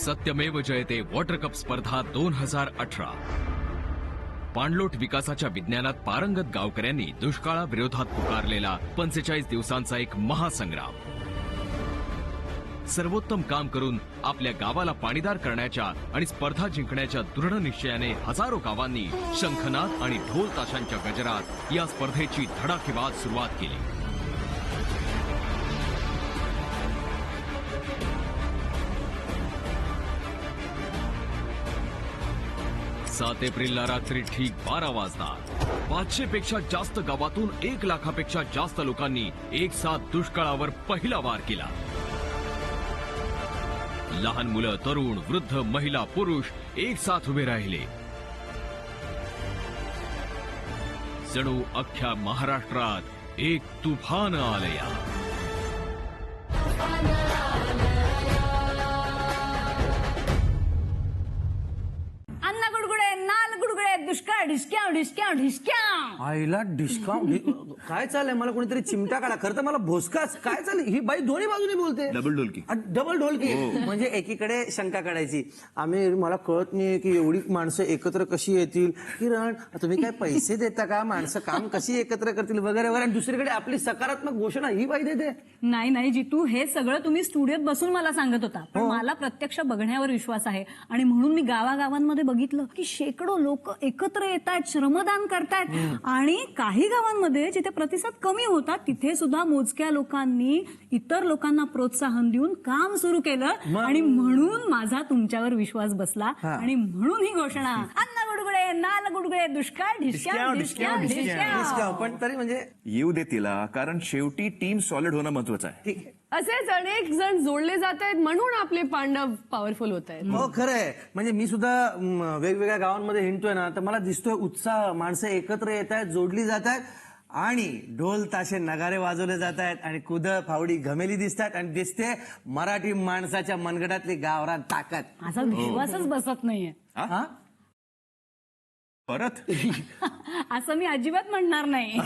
सत्यमेव जयते water cup स्पर्धा 2018. पाणलोट विकासाच्या विज्ञानात पारंगत गावकऱ्यांनी दुष्काळाविरोधात पुकारलेला 45 दिवसांचा एक महासंग्राम. सर्वोत्तम काम करून आपल्या गावाला पाणीदार करण्याच्या आणि स्पर्धा जिंकण्याच्या दृढ निश्चयाने हजारो गावांनी शंखनाद आणि ढोल ताशांच्या गजरात या स्पर्धेची धडाकेबाज सुरुवात केली. 7 एप्रिलला रात्री ठीक 12 वाजता 500 पेक्षा जास्त गावातून 1 लाखापेक्षा जास्त लोकांनी एक साथ दुष्काळावर पहिला वार केला. लहान मुलं, तरुण, वृद्ध, महिला, पुरुष एक साथ उभे राहिले. जणू अख्ख्या महाराष्ट्रात एक तुफान आलया. दुष्काळ डिस्काउंट डिस्काउंट डिस्काउंट आईला डिस्काउंट काय चाललंय? मला कोणीतरी चिमटा काढा. खरं तर मला भोसकाच काय चाललंय? ही बाई दोन्ही बाजूने बोलते. डबल ढोलकी. डबल ढोलकी म्हणजे एकीकडे शंका काढायची. मला कळत नाही की एवढी माणसं एकत्र कशी येतील. किरण, तुम्ही काय पैसे देता का? माणसं काम कशी एकत्र करतील वगैरे वगैरे. आणि दुसरीकडे आपली सकारात्मक घोषणा ही बाई देते. नाही जितू, हे सगळं तुम्ही स्टुडिओत बसून मला सांगत होता, पण मला प्रत्यक्ष बघण्यावर विश्वास आहे. आणि म्हणून मी गावागावांमध्ये बघितलं की शेकडो लोक एकत्र येतात, श्रमदान करतात. आणि काही गावांमध्ये जिथे प्रतिसाद कमी होता तिथे सुद्धा मोजक्या लोकांनी इतर लोकांना प्रोत्साहन देऊन काम सुरू केलं. आणि म्हणून माझा तुमच्यावर विश्वास बसला. आणि म्हणून ही घोषणा, अन्न गुडगुडे नाल गुडगुडे दुष्काळ डिस्काउंट डिस्काउंट डिस्काउंट. पण तरी म्हणजे येऊ दे तिला, कारण शेवटी टीम सॉलिड होणं महत्वाचं आहे. ठीक आहे. असेच अनेक जण जोडले जात आहेत म्हणून आपले पांडव पॉवरफुल होत आहेत. हो खरंय. म्हणजे मी सुद्धा वेगवेगळ्या गावांमध्ये हिंडतोय ना, तर मला दिसतोय उत्साह. माणसं एकत्र येत आहेत, जोडली जात आहेत आणि ढोल ताशे नगारे वाजवले जात आहेत आणि कुदळ फावडी घमेली दिसतात. आणि दिसते मराठी माणसाच्या मनगटातली गावरान ताकद. माझा विश्वासच बसत नाहीये. परत असं मी अजिबात म्हणणार नाही.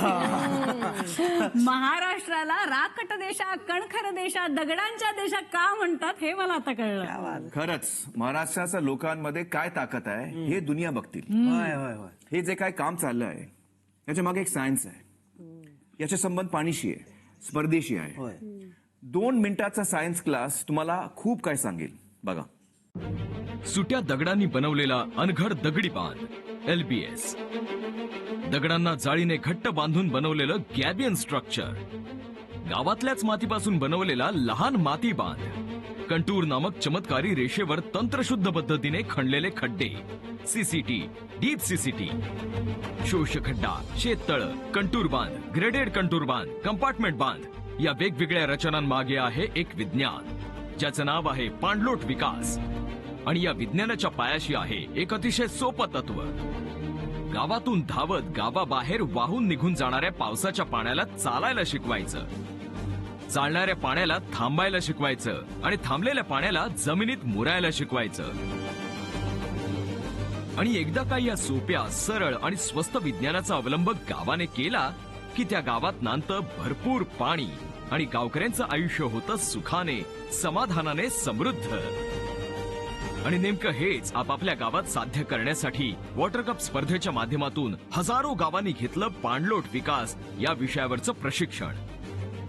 महाराष्ट्राला राकट देशा, कणखर देशा, दगडांच्या देशा का म्हणतात हे मला आता कळलं. खरंच महाराष्ट्राच्या लोकांमध्ये काय ताकद आहे हे दुनिया बघतील. होय होय होय. हे जे काय काम चाललं आहे याच्या मागे एक सायन्स आहे. याचे संबंध पाणीशी आहे, स्पर्धेशी आहे. होय. 2 मिनिटाचा सायन्स क्लास तुम्हाला खूप काय सांगेल. बघा, सुट्या दगडांनी बनवलेला अनघड दगडी बांध LBS, दगडांना जाळीने घट्ट बांधून बनवलेलं गॅबियन स्ट्रक्चर, गावातल्याच मातीपासून बनवलेला लहान माती बांध, कंटूर नामक चमत्कारी रेषेवर तंत्रशुद्ध पद्धतीने खणलेले खड्डे, CCT, डीप CCT, शोषखड्डा, शेततळ, कंटूर बांध, ग्रेडेड कंटूर बांध, कंपार्टमेंट बांध. या वेगवेगळ्या रचनांमागे आहे एक विज्ञान ज्याचं नाव आहे पाणलोट विकास. आणि या विज्ञानाच्या पायाशी आहे एक अतिशय सोपं तत्व. गावातून धावत गावाबाहेर वाहून निघून जाणाऱ्या पावसाच्या पाण्याला चालायला शिकवायचं, चालणाऱ्या पाण्याला थांबायला शिकवायचं आणि थांबलेल्या पाण्याला जमिनीत मुरायला शिकवायचं. आणि एकदा का या सोप्या, सरळ आणि स्वस्त विज्ञानाचा अवलंब गावाने केला की त्या गावात नांतं भरपूर पाणी आणि गावकऱ्यांचं आयुष्य होतं सुखाने, समाधानाने समृद्ध. आणि नेमकं हेच आपापल्या गावात साध्य करण्यासाठी वॉटर कप स्पर्धेच्या माध्यमातून हजारो गावांनी घेतलं पाणलोट विकास या विषयावरचं प्रशिक्षण.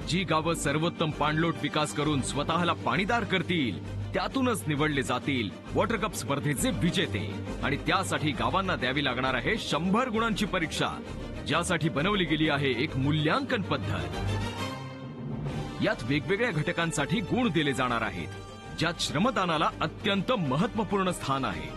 जी गावं सर्वोत्तम पाणलोट विकास करून स्वतःला पाणीदार करतील त्यातूनच निवडले जातील वॉटर कप स्पर्धेचे विजेते. आणि त्यासाठी गावांना द्यावी लागणार आहे 100 गुणांची परीक्षा, ज्यासाठी बनवली गेली आहे एक मूल्यांकन पद्धत. यात वेगवेगळ्या घटकांसाठी गुण दिले जाणार आहेत, ज्यात श्रमदानाला अत्यंत महत्वपूर्ण स्थान आहे.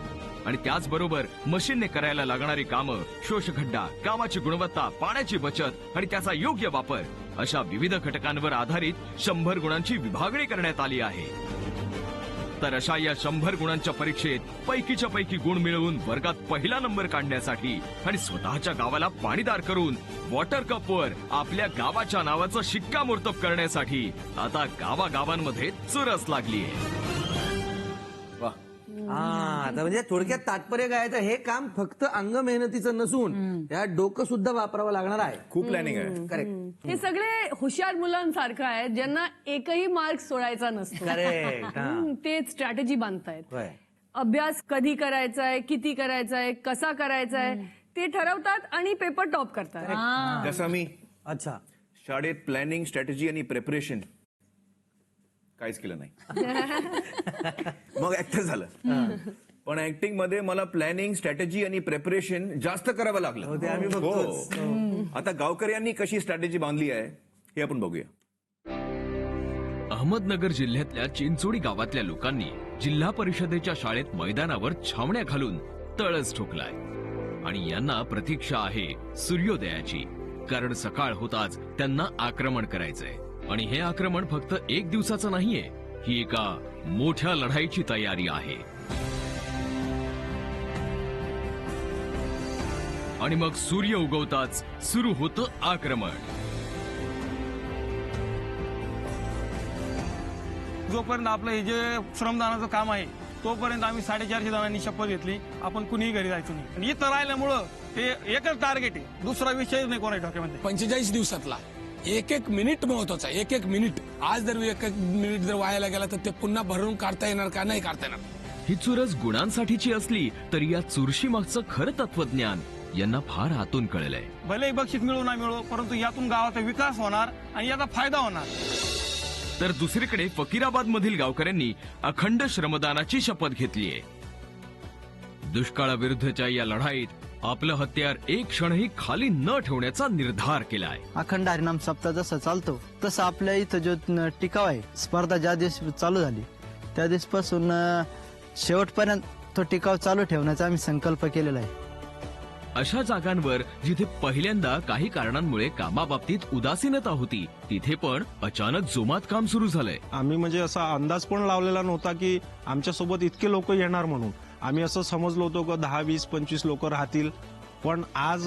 आणि त्याचबरोबर मशीनने करायला लागणारी कामं, शोषखड्डा, कामाची गुणवत्ता, पाण्याची बचत आणि त्याचा योग्य वापर अशा विविध घटकांवर आधारित 100 गुणांची विभागणी करण्यात आली आहे. तर अशा या 100 गुणांच्या परीक्षेत पैकीच्या पैकी गुण मिळवून वर्गात पहिला नंबर काढण्यासाठी आणि स्वतःच्या गावाला पाणीदार करून वॉटर कपवर आपल्या गावाच्या नावाचं शिक्कामोर्तब करण्यासाठी आता गावागावांमध्ये चुरस लागलीय. तर म्हणजे थोडक्यात तात्पर्य काय आहे, तर हे काम फक्त अंग मेहनतीचं नसून यात डोकं सुद्धा वापरावं लागणार आहे. खूप प्लॅनिंग आहे. करेक्ट हे सगळे हुशार मुलांसारखं आहे ज्यांना एकही मार्क सोडायचा नसतो. करेक्ट ते स्ट्रॅटेजी बांधतायत. होय. अभ्यास कधी करायचाय, किती करायचाय, कसा करायचाय ते ठरवतात आणि पेपर टॉप करतात. जसं मी अच्छा. शाळेत प्लॅनिंग, स्ट्रॅटेजी आणि प्रिपरेशन काहीच केलं नाही. मग ऍक्टर झालं. पण ऍक्टिंग मध्ये मला प्लॅनिंग, स्ट्रॅटेजी आणि प्रिपरेशन जास्त करावं लागलं. ते आम्ही बघतोच. आता गावकर यांनी कशी स्ट्रॅटेजी बांधली आहे हे आपण बघूया. अहमदनगर जिल्ह्यातल्या चिंचोडी गावातल्या लोकांनी जिल्हा परिषदेच्या शाळेत मैदानावर छावण्या घालून तळस ठोकलाय आणि यांना प्रतीक्षा आहे सूर्योदयाची. कारण सकाळ होताच त्यांना आक्रमण करायचंय आणि हे आक्रमण फक्त एक दिवसाचं नाहीये, ही एका मोठ्या लढाईची तयारी आहे. आणि मग सूर्य उगवताच सुरू होतं आक्रमण. जोपर्यंत आपलं हे जे श्रमदानाचं काम आहे तोपर्यंत आम्ही 450 जणांनी शपथ घेतली आपण कुणीही घरी जायचो नाही. आणि इथं राहिल्यामुळं ते एकच टार्गेट आहे, दुसरा विषय नाही कोणाच्या डोक्यामध्ये. 45 दिवसातला एक एक मिनिट महत्वाचा, एक एक मिनिट. आज जर एक एक मिनिट जर वायाला गेला तर ते पुन्हा भरून काढता येणार का? नाही काढता येणार. ही चुरस गुणांसाठीची असली तरी या चुरशी मागचं खरं तत्वज्ञान यांना फार आतून कळलंय. भले बक्षीस मिळू ना मिळो, परंतु यातून गावाचा विकास होणार आणि याचा फायदा होणार. तर दुसरीकडे फकीराबाद मधील गावकऱ्यांनी अखंड श्रमदानाची शपथ घेतलीये. दुष्काळाविरुद्धच्या या लढाईत आपलं हत्यार एक क्षणही खाली न ठेवण्याचा निर्धार केलाय. अखंड हरिनाम सप्ताह जसा चालतो तसं आपल्या इथं जो टिकाव आहे, स्पर्धा ज्या दिवशी चालू झाली त्या दिवसपासून शेवटपर्यंत तो टिकाव चालू ठेवण्याचा आम्ही संकल्प केलेला आहे. अशा जागांवर जिथे पहिल्यांदा काही कारणांमुळे कामाबाबतीत उदासीनता होती तिथे पण अचानक जोमात काम सुरू झालंय. आम्ही म्हणजे असा अंदाज पण लावलेला नव्हता की आमच्या सोबत इतके लोक येणार म्हणून. आम्ही असं समजलो होतो की 10, 20, 25 लोक राहतील. पण आज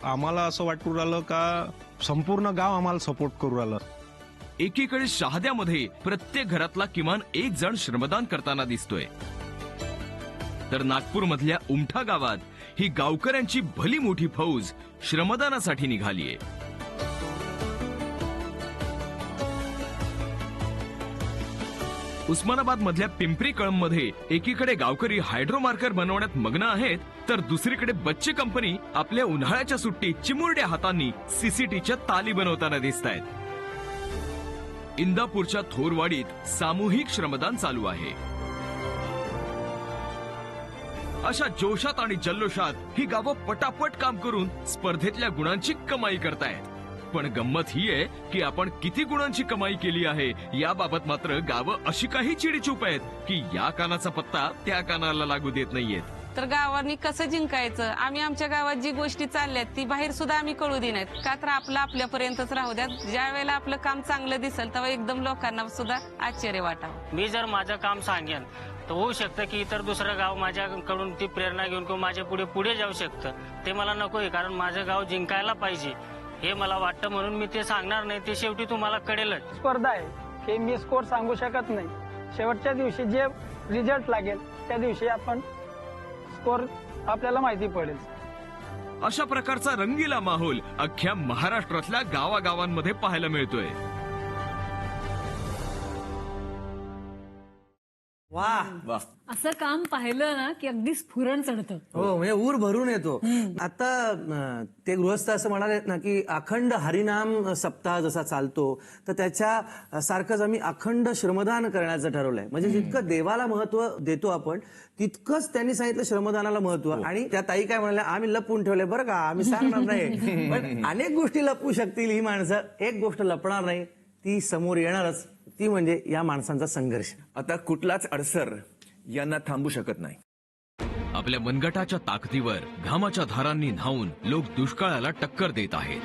आम्हाला असं वाटू राहिलं का संपूर्ण गाव आम्हाला सपोर्ट करू राहिलं. एकीकडे शहाद्यामध्ये प्रत्येक घरातला किमान एक जण श्रमदान करताना दिसतोय, तर नागपूर मधल्या उमठा गावात ही गावकऱ्यांची भली मोठी फौज श्रमदानासाठी निघालीये. उस्मानाबाद मधल्या पिंपरी कळंबमध्ये एकीकडे गावकरी हायड्रोमार्कर बनवण्यात मग्न आहेत, तर दुसरीकडे बच्चे कंपनी आपल्या उन्हाळ्याच्या सुट्टीत चिमुरड्या हातांनी सीसीटीच्या ताली बनवताना दिसत आहेत. इंदापूरच्या थोरवाडीत सामूहिक श्रमदान चालू आहे. अशा जोशात आणि जल्लोषात ही गावं पटापट काम करून स्पर्धेतल्या गुणांची कमाई करतायत. पण गंमत ही आहे की आपण किती गुणांची कमाई केली आहे याबाबत मात्र गावं अशी काही चिडीचूप आहेत की या कानाचा पत्ता त्या कानाला लागू देत नाहीयेत. तर गावांनी कसं जिंकायचं, आम्ही आमच्या गावात जी गोष्टी चालल्यात ती बाहेर सुद्धा आम्ही कळू देणार का, तर आपलं आपल्यापर्यंतच राहू द्या. ज्या वेळेला आपलं काम चांगलं दिसेल तेव्हा एकदम लोकांना सुद्धा आश्चर्य वाटावं. मी जर माझं काम सांगेन तर होऊ शकतं की इतर दुसरं गाव माझ्याकडून ती प्रेरणा घेऊन किंवा माझ्या पुढे जाऊ शकतं. ते मला नकोय, कारण माझं गाव जिंकायला पाहिजे हे मला वाटतं, म्हणून मी ते सांगणार नाही. ते शेवटी तुम्हाला कळेलच. स्पर्धा आहे हे मी स्कोर सांगू शकत नाही. शेवटच्या दिवशी जे रिझल्ट लागेल त्या दिवशी आपण स्कोर आपल्याला माहिती पडेल. अशा प्रकारचा रंगीला माहोल अख्ख्या महाराष्ट्रातल्या गावागावांमध्ये पाहायला मिळतोय. वा. असं काम पाहिलं ना की अगदी स्फुरण चढतं. हो, म्हणजे ऊर भरून येतो. आता ते गृहस्थ असं म्हणाले ना की अखंड हरिनाम सप्ताह जसा चालतो तर त्याच्या सारखंच आम्ही अखंड श्रमदान करण्याचं ठरवलंय. म्हणजे जितकं देवाला महत्व देतो आपण तितकंच त्यांनी सांगितलं श्रमदानाला महत्व. आणि त्या ताई काय म्हणाल्या, आम्ही लपवून ठेवले बरं का, आम्ही सांगणार नाही. पण अनेक गोष्टी लपवू शकतील ही माणसं, एक गोष्ट लपणार नाही, ती समोर येणारच, ती म्हणजे या माणसांचा संघर्ष. आता कुठलाच अडसर यांना थांबू शकत नाही. आपल्या मनगटाच्या ताकदीवर घामाच्या धारांनी न्हावून लोक दुष्काळाला टक्कर देत आहेत.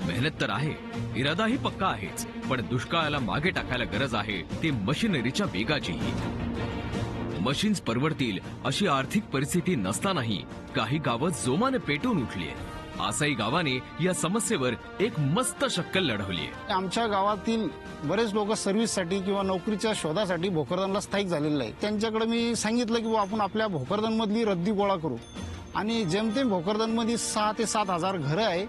मेहनत तर आहे, इरादाही पक्का आहेच, पण दुष्काळाला मागे टाकायला गरज आहे ते मशिनरीच्या वेगाचीही. मशीन्स परवडतील अशी आर्थिक परिस्थिती नसतानाही काही गावं जोमाने पेटून उठलीये. आसाई गावाने या समस्येवर एक मस्त शक्कल लढवली आहे. आमच्या गावातील बरेच लोक सर्व्हिससाठी किंवा नोकरीच्या शोधासाठी भोकरदनला स्थायिक झालेले आहेत. त्यांच्याकडे मी सांगितलं की आपण आपल्या भोकरदनमधली रद्दी गोळा करू आणि जेमतेम भोकरदनमध्ये 6 ते 7 हजार घरं आहे.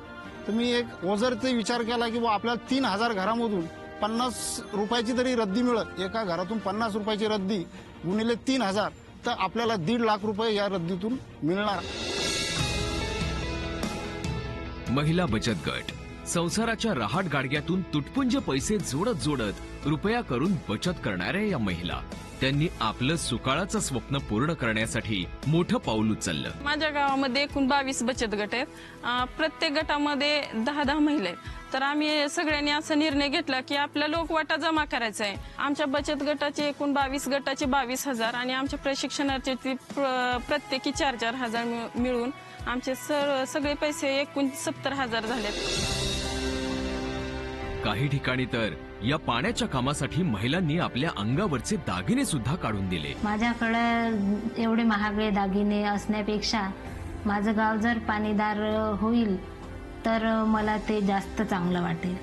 तर मी एक ओझरचा विचार केला की आपल्याला 3,000 घरामधून 50 रुपयाची तरी रद्दी मिळत. एका घरातून 50 रुपयाची रद्दी गुणिले 3,000 तर आपल्याला 1.5 लाख रुपये या रद्दीतून मिळणार. महिला बचत गट संसाराच्या रहाट गाडग्यातून तुटपुंज पैसे जोडत जोडत रुपया करून बचत करणाऱ्या या महिला, त्यांनी आपलं सुकाळाचं स्वप्न पूर्ण करण्यासाठी मोठं पाऊल उचललं. माझ्या गावामध्ये एकूण 22 बचत गट आहेत. प्रत्येक गटामध्ये 10-10 महिला आहेत. तर आम्ही सगळ्यांनी असा निर्णय घेतला की आपला लोकवाटा जमा करायचा आहे. आमच्या बचत गटाचे एकूण 22 गटाचे 22,000 आणि आमच्या प्रशिक्षणाचे प्रत्येकी 4-4 हजार मिळून आमचे सगळे पैसे एकूण 70,000 झालेत. काही ठिकाणी तर या पाण्याच्या कामासाठी महिलांनी आपल्या अंगावरचे दागिने सुद्धा काढून दिले. माझ्याकडे एवढे महागडे दागिने असण्यापेक्षा माझं गाव जर पाणीदार होईल तर मला ते जास्त चांगलं वाटेल.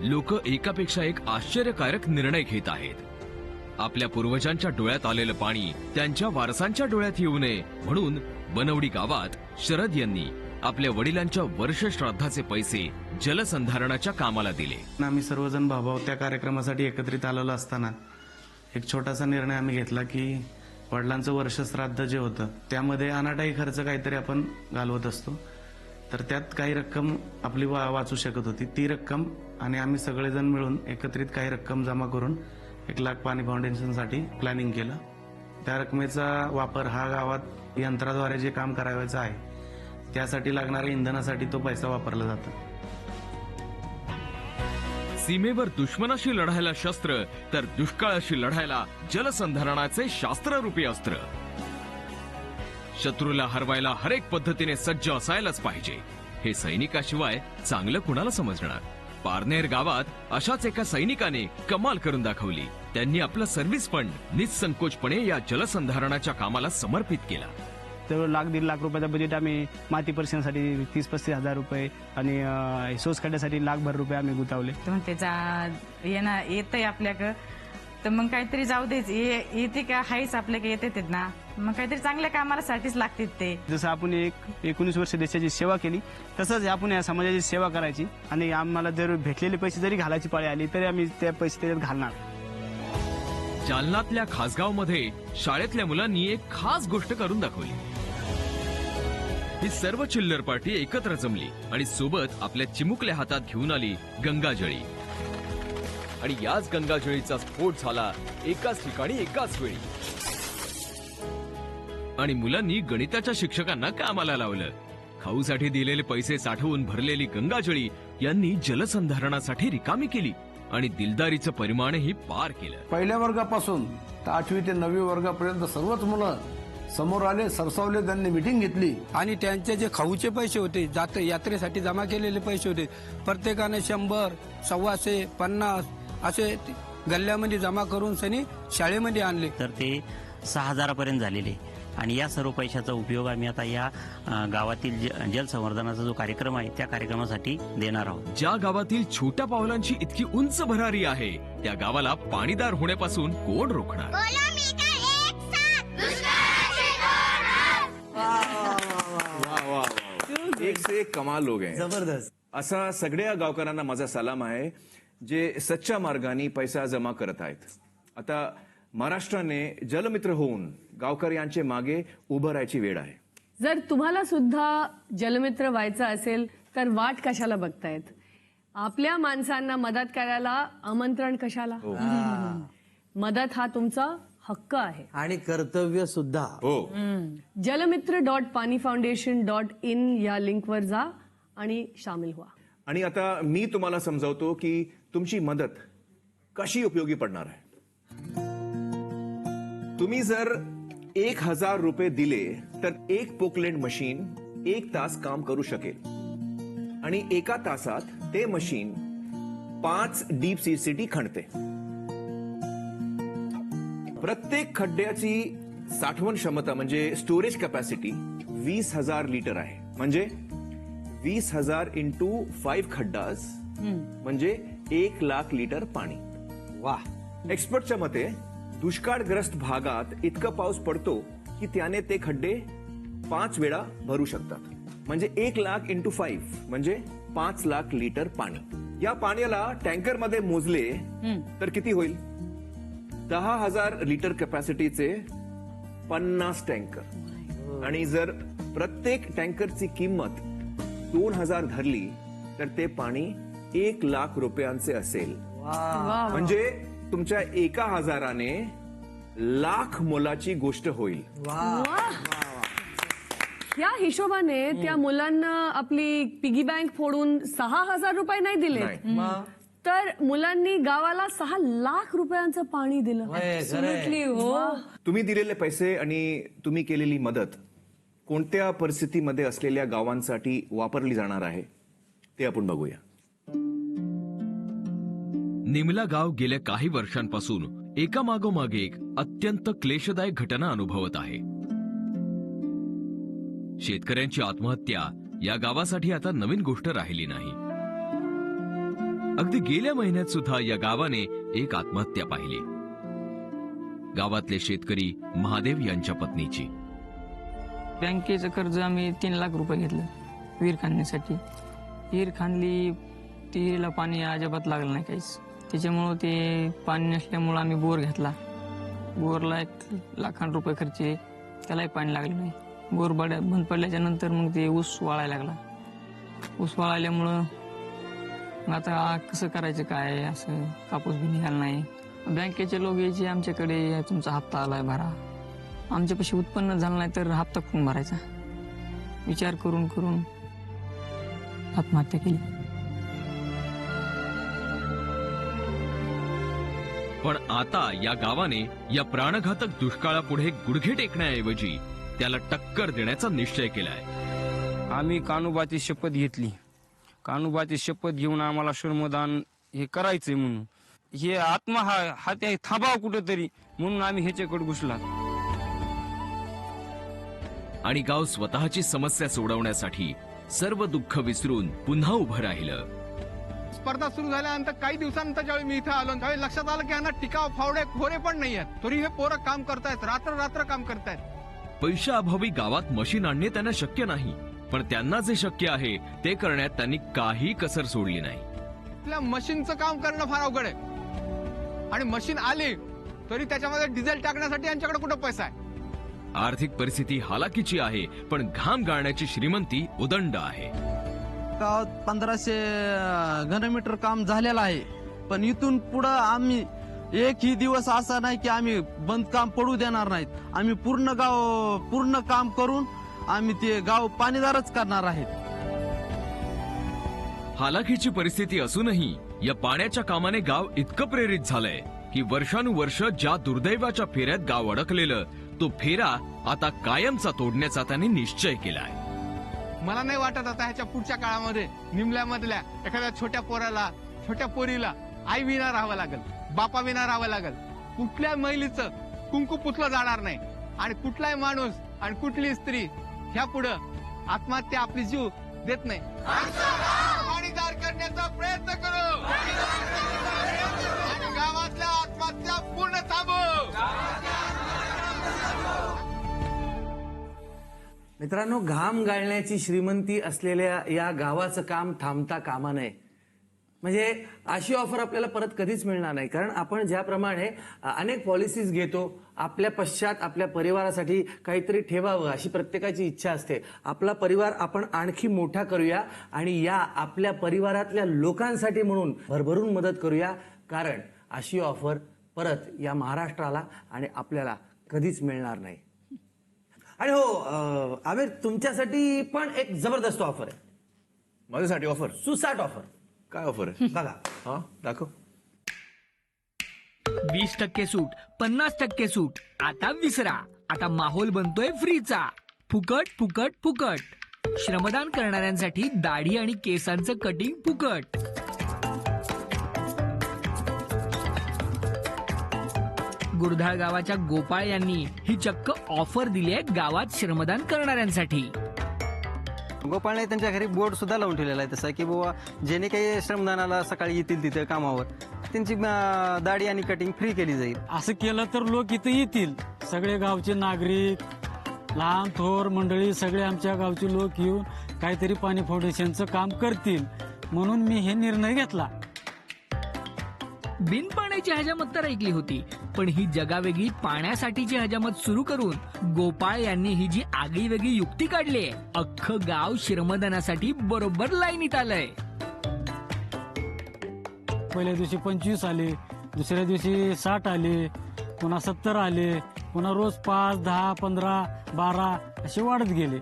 लोक एकापेक्षा एक आश्चर्यकारक निर्णय घेत आहेत. आपल्या पूर्वजांच्या डोळ्यात आलेलं पाणी त्यांच्या वारसांच्या डोळ्यात येऊ नये म्हणून बनवडी गावात शरद यांनी आपल्या वडिलांच्या वर्ष श्राद्धाचे पैसे जलसंधारणाच्या कामाला दिले. आम्ही सर्वजण भाऊभाऊ त्या कार्यक्रमासाठी एकत्रित आलेलो असताना एक छोटासा निर्णय आम्ही घेतला की वडिलांचं वर्ष श्राद्ध जे होतं त्यामध्ये अनाठाई खर्च काहीतरी आपण घालवत असतो, तर त्यात काही रक्कम आपली वाचू शकत होती. ती रक्कम आणि आम्ही सगळेजण मिळून एकत्रित काही रक्कम जमा करून 1 लाख पाणी फाउंडेशनसाठी प्लॅनिंग केलं. त्या रकमेचा वापर हा गावात यंत्राद्वारे जे काम करायचं आहे त्यासाठी लागणाऱ्या इंधनासाठी तो पैसा वापरला जातो. सीमेवर दुश्मनाशी लढायला शस्त्र तर दुष्काळाशी लढायला जलसंधारणाचे शास्त्ररूपी अस्त्र. शत्रूला हरवायला हरेक पद्धतीने सज्ज असायलाच पाहिजे हे सैनिकाशिवाय चांगलं कुणाला समजणार. पारनेर गावात अशाच एका सैनिकाने कमाल करून दाखवली. त्यांनी आपलं सर्व्हिस फंड निसंकोचपणे या जलसंधारणाच्या कामाला समर्पित केला. तर 1-1.5 लाख रुपयाचा बजेट आम्ही माती परीक्षणासाठी 30-35 हजार रुपये आणि सोस खड्ड्यासाठी 1 लाखभर रुपये आम्ही गुंतवले. त्याचा येतंय आपल्याकडं तर मग काहीतरी जाऊ देच, येते का हाईच आपल्याकडे येते ना, मग काहीतरी चांगल्या कामासाठीच लागते ते. जसं आपण 19 वर्ष देशाची सेवा केली तसंच आपण या समाजाची सेवा करायची आणि आम्हाला जर भेटलेले पैसे जरी घालायची पाळी आली तरी आम्ही त्या पैसे त्याच्यात घालणार. जालन्यातल्या खासगावमध्ये शाळेतल्या मुलांनी एक खास गोष्ट करून दाखवली. ही सर्व चिल्लर पार्टी एकत्र जमली आणि सोबत आपल्या चिमुकल्या हातात घेऊन आली गंगाजळी. आणि याच गंगाजळीचा स्फोट झाला एकाच ठिकाणी एकाच वेळी. आणि मुलांनी गणिताच्या शिक्षकांना कामाला लावलं. खाऊसाठी दिलेले पैसे साठवून भरलेली गंगाजळी यांनी जलसंधारणासाठी रिकामी केली आणि दिलदारीचं परिमाणही पार केलं. पहिल्या वर्गापासून तर 8वी ते 9वी वर्गापर्यंत सर्वच मुलं समोर आले, सरसावले, त्यांनी मिटिंग घेतली आणि त्यांचे जे खाऊचे पैसे होते, यात्रेसाठी जमा केलेले पैसे होते, प्रत्येकाने 100, 125, 50 असे गल्ल्यामध्ये जमा करून सनी शाळेमध्ये आणले. तर ते 6,000 पर्यंत झालेले आणि या सर्व पैशाचा उपयोग आम्ही आता या गावातील जलसंवर्धनाचा जो कार्यक्रम आहे त्या कार्यक्रमासाठी देणार आहोत. ज्या गावातील छोट्या पावलांची इतकी उंच भरारी आहे त्या गावाला पाणीदार होण्यापासून कोण रोखणार. एक से एक कमाल लोक आहे. जबरदस्त. असा सगळ्या गावकऱ्यांना माझा सलाम आहे जे सच्च्या मार्गाने पैसा जमा करत आहेत. आता महाराष्ट्राने जलमित्र होऊन गावकऱ्यांचे मागे उभं राहायची वेळ आहे. जर तुम्हाला सुद्धा जलमित्र व्हायचं असेल तर वाट कशाला बघतायत. आपल्या माणसांना मदत करायला आमंत्रण कशाला. मदत हा तुमचा हक्क आहे आणि कर्तव्य सुद्धा. जलमित्र.panifoundation.in या लिंकवर जा आणि सामील व्हा. आणि आता मी तुम्हाला समजावतो की तुमची मदत कशी उपयोगी पडणार आहे. तुम्ही जर 1,000 रुपये दिले तर एक पोकलँड मशीन 1 तास काम करू शकेल आणि 1 तासात ते मशीन 5 डीप सीसीटी खणते. प्रत्येक खड्ड्याची साठवण क्षमता म्हणजे स्टोरेज कॅपॅसिटी 20,000 लिटर आहे. म्हणजे 20,000 इंटू 5 खड्डास म्हणजे 1,00,000 लिटर पाणी. वा. एक्सपर्टच्या मते दुष्काळग्रस्त भागात इतका पाऊस पडतो की त्याने ते खड्डे 5 वेळा भरू शकतात. म्हणजे 1,00,000 इंटू 5 म्हणजे 5,00,000 लिटर पाणी. या पाण्याला टँकरमध्ये मोजले तर किती होईल? 10,000 लिटर कॅपॅसिटीचे 50 टँकर. आणि जर प्रत्येक टँकरची किंमत 2,000 धरली तर ते पाणी 1,00,000 रुपयांचे असेल. म्हणजे तुमच्या 1,000ने लाख मोलाची गोष्ट होईल. या हिशोबाने त्या मुलांना आपली पिगी बँक फोडून 6,000 रुपये नाही दिले, तर मुलांनी गावाला 6,00,000 रुपयांचं पाणी दिलं. Absolutely, हो. तुम्ही दिलेले पैसे आणि तुम्ही केलेली मदत कोणत्या परिस्थितीमध्ये असलेल्या गावांसाठी वापरली जाणार आहे ते आपण बघूया. निमला गाव गेल्या काही वर्षांपासून एकामागोमाग एक अत्यंत क्लेशदायक घटना अनुभवत आहे. शेतकऱ्यांची आत्महत्या या गावासाठी आता नवीन गोष्ट राहिली नाही. अगदी गेल्या महिन्यात सुद्धा या गावाने एक आत्महत्या पाहिली. गावातले शेतकरी महादेव यांच्या पत्नीची. बँकेचं कर्ज आम्ही 3,00,000 रुपये घेतलं विहीर खांदण्यासाठी. विहीर खांदली, विहिरीला पाणी अजिबात लागलं नाही काहीच. त्याच्यामुळं ते पाणी नसल्यामुळं आम्ही बोर घेतला. बोरला 1,00,000 रुपये खर्च, त्यालाही पाणी लागलं नाही. बोर बंद पडल्याच्या नंतर मग ते ऊस वाळायला लागला. ऊस वाळायल्यामुळं मग आता कसं करायचं काय, असं कापूस बी निघाला नाही. बँकेचे लोक यायचे आमच्याकडे, तुमचा हप्ता आलाय भरा. आमच्यापाशी उत्पन्न झालं नाही तर हप्ता कोण भरायचा, विचार करून करून आत्महत्या केली. पण आता या गावाने या प्राणघातक दुष्काळापुढे गुडघे टेकण्याऐवजी त्याला टक्कर देण्याचा निश्चय केलाय. आम्ही कान्होबाची शपथ घेतली. कान्होबाची शपथ घेऊन आम्हाला श्रमदान हे करायचंय म्हणून, हे आत्मा हा त्या थांबाव कुठेतरी म्हणून आम्ही ह्याच्याकडे घुसला. आणि गाव स्वतःची समस्या सोडवण्यासाठी सर्व दुःख विसरून पुन्हा उभं राहिलं. स्पर्धा सुरू झाल्यानंतर काही दिवसानंतर ज्यावेळी मी इथं आलो त्यावेळी लक्षात आलं की यांना टिकाव फावडे खोरे पण नाही आहेत. तरी हे पोरं काम करतायत, रात्र काम करतायत. पैशाअभावी गावात मशीन आणणे त्यांना शक्य नाही, पण त्यांना जे शक्य आहे ते करण्यात त्यांनी काही कसर सोडली नाही. आपल्या मशीनचं काम करणं फार अवघड आहे आणि मशीन आली तरी त्याच्यामध्ये डिझेल टाकण्यासाठी यांच्याकडे कुठं पैसा आहे. आर्थिक परिस्थिती हालाकीची आहे, पण घाम गाळण्याची श्रीमंती उदंड आहे. गावात 1,500 घनमीटर काम झालेलं आहे, पण इथून पुढं आम्ही एकही दिवस असा नाही की आम्ही बंद काम पडू देणार नाहीत. आम्ही पूर्ण काम करून आम्ही ते गाव पाणीदारच करणार आहेत. हालाकीची परिस्थिती असूनही या पाण्याच्या कामाने गाव इतकं प्रेरित झालंय की वर्षानुवर्ष ज्या दुर्दैवाच्या फेऱ्यात गाव अडकलेलं तो फेरा आता कायमचा तोडण्याचा त्यांनी निश्चय केलाय. मला नाही वाटत आता ह्याच्या पुढच्या काळामध्ये निमल्यामधल्या एखाद्या छोट्या पोराला, छोट्या पोरीला आई विना राहावं लागेल, बापा विना राहावं लागेल. कुठल्या महिलेचं कुंकू पुसलं जाणार नाही आणि कुठलाही माणूस आणि कुठली स्त्री ह्या पुढं आत्महत्या आपली जीव देत नाही. पाणीदार करण्याचा प्रयत्न करू आणि गावातल्या आत्महत्या पूर्ण थांबवू. मित्रांनो, घाम गाळण्याची श्रीमंती असलेल्या या गावाचं काम थांबता कामा नये. म्हणजे अशी ऑफर आपल्याला परत कधीच मिळणार नाही. कारण आपण ज्याप्रमाणे अनेक पॉलिसीज घेतो, आपल्या पश्चात आपल्या परिवारासाठी काहीतरी ठेवावं अशी प्रत्येकाची इच्छा असते. आपला परिवार आपण आणखी मोठा करूया आणि या आपल्या परिवारातल्या लोकांसाठी म्हणून भरभरून मदत करूया. कारण अशी ऑफर परत या महाराष्ट्राला आणि आपल्याला कधीच मिळणार नाही. आणि हो आमिर, तुमच्यासाठी पण एक जबरदस्त ऑफर आहे. माझ्यासाठी ऑफर? सुसाट ऑफर. काय ऑफर आहे? बघा. हा, दाखव. 20% सूट, 50% सूट. आता विसरा, आता माहोल बनतोय फ्रीचा. फुकट फुकट फुकट. श्रमदान करणाऱ्यांसाठी दाढी आणि केसांचं कटिंग फुकट. गुरधाळ गावाच्या गोपाळ यांनी ही चक्क ऑफर दिली आहे गावात श्रमदान करणाऱ्यांसाठी. गोपाळने त्यांच्या घरी बोर्ड सुद्धा लावून ठेवलेला आहे तसा की बाबा जेणे काही श्रमदानाला सकाळी येतील तिथे कामावर त्यांची दाढी आणि कटिंग फ्री केली जाईल. असं केलं तर लोक इथं येतील. सगळे गावचे नागरिक, लहान थोर मंडळी सगळे आमच्या गावचे लोक येऊन काहीतरी पाणी फाउंडेशनचं काम करतील म्हणून मी हे निर्णय घेतला. बिन पाण्याची हजामत तर ऐकली होती, पण ही जगावेगळी पाण्यासाठीची हजामत सुरू करून गोपाळ यांनी ही जी आगळीवेगळी युक्ती काढली आहे, अख्खं गाव श्रमदानासाठी बरोबर लाईनीत आलंय. पहिल्या दिवशी 25 आले, दुसऱ्या दिवशी 60 आले, पुन्हा 70 आले, पुन्हा रोज 5, 10, 15, 12 असे वाढत गेले.